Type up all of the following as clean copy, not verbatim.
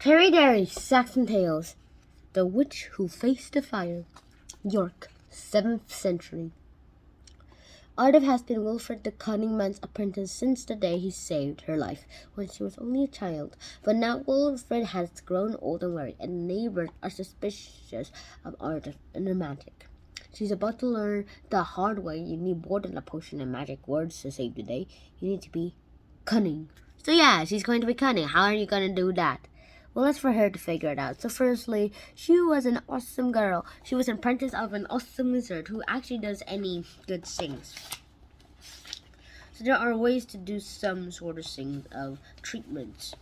Terry Saxon Tales. The Witch Who Faced the Fire. York, 7th century. Ardif has been Wilfred the Cunning Man's apprentice since the day he saved her life when she was only a child. But now Wilfred has grown old and weary, and neighbors are suspicious of Ardif and her magic. She's about to learn the hard way. You need more than a potion and magic words to save the day. You need to be cunning. So yeah, she's going to be cunning. How are you going to do that? Well, that's for her to figure it out. So firstly, she was an awesome girl. She was an apprentice of an awesome wizard who actually does any good things. So there are ways to do some sort of things of treatments.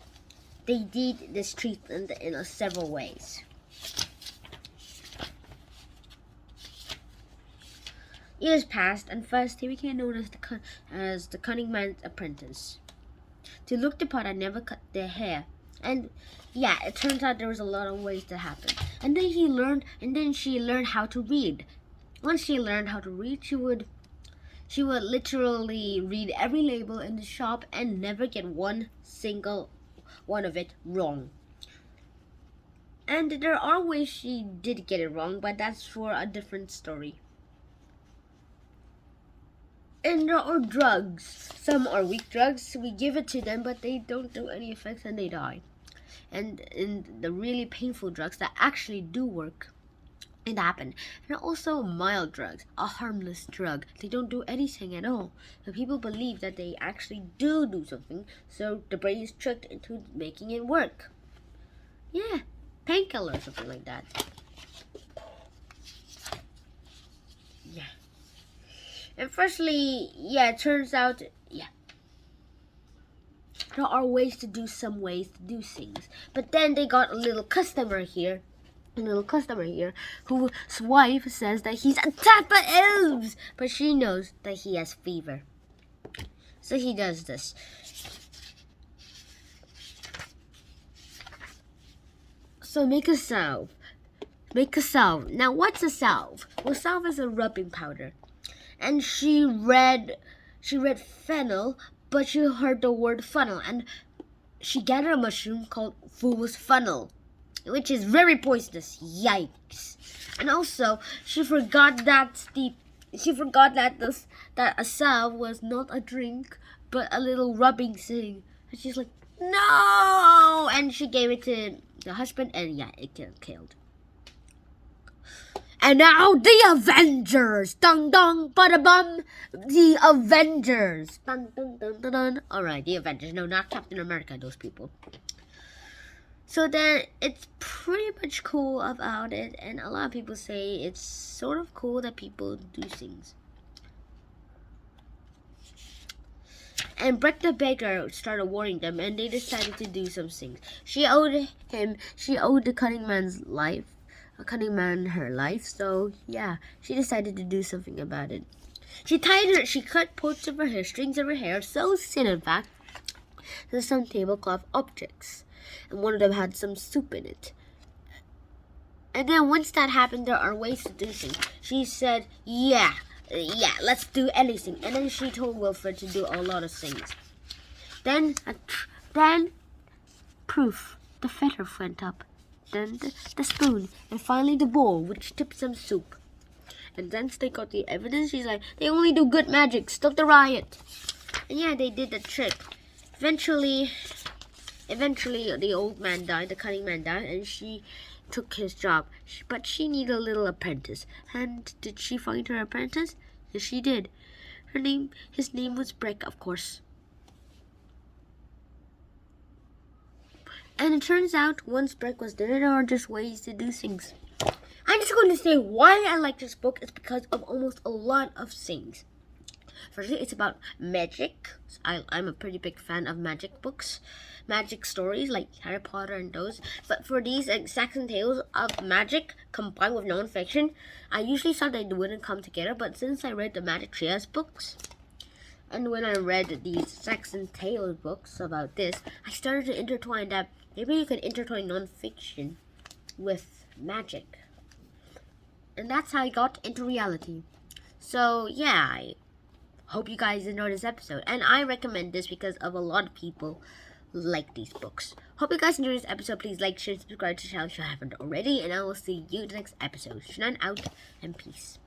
They did this treatment in several ways. Years passed, and first he became known as the Cunning Man's apprentice. To look the part, I never cut their hair. And yeah, it turns out there was a lot of ways to happen. And then she learned how to read. Once she learned how to read, she would literally read every label in the shop and never get one single one of it wrong. And there are ways she did get it wrong, but that's for a different story. And there are drugs. Some are weak drugs. We give it to them, but they don't do any effects and they die. And in the really painful drugs that actually do work, it happened. And also mild drugs, a harmless drug. They don't do anything at all. But people believe that they actually do something, so the brain is tricked into making it work. Yeah, painkiller or something like that. Yeah. And firstly, yeah, it turns out, yeah, there are ways to do things. But then they got a little customer here whose wife says that he's attacked by elves, but she knows that he has fever. So he does this. So make a salve. Now what's a salve? Well, salve is a rubbing powder. And she read fennel, but she heard the word funnel, and she gathered a mushroom called fool's funnel, which is very poisonous. Yikes! And also, she forgot that a salve was not a drink, but a little rubbing thing. And she's like, no! And she gave it to the husband, and yeah, it killed. And now the Avengers! Dun dun bada bum! The Avengers! Dun dun dun dun dun. Alright, the Avengers. No, not Captain America, those people. So then, it's pretty much cool about it, and a lot of people say it's sort of cool that people do things. And Brett the Baker started warning them, and they decided to do some things. She owed the Cunning Man her life, so yeah, she decided to do something about it. She cut parts of her hair, strings of her hair, so thin in fact, to some tablecloth objects, and one of them had some soup in it. And then once that happened, there are ways to do things. She said, yeah, let's do anything. And then she told Wilfred to do a lot of things. Then proof, the feather went up. Then the spoon, and finally the bowl, which tipped some soup. And once they got the evidence, she's like, they only do good magic, stop the riot. And yeah, they did the trick. Eventually, the old man died, the Cunning Man died, and she took his job. But she needed a little apprentice. And did she find her apprentice? Yes, she did. His name was Brick, of course. And it turns out, once Brick was there, there are just ways to do things. I'm just going to say why I like this book is because of almost a lot of things. Firstly, it's about magic. I'm a pretty big fan of magic books. Magic stories like Harry Potter and those. But for these Saxon Tales of magic combined with non-fiction, I usually thought they wouldn't come together. But since I read the Magic Trias books, and when I read these Saxon Tales books about this, I started to intertwine that maybe you could intertwine non-fiction with magic. And that's how I got into reality. So yeah, I hope you guys enjoyed this episode. And I recommend this because of a lot of people like these books. Hope you guys enjoyed this episode. Please like, share, subscribe to the channel if you haven't already, and I will see you in the next episode. Shannon out, and peace.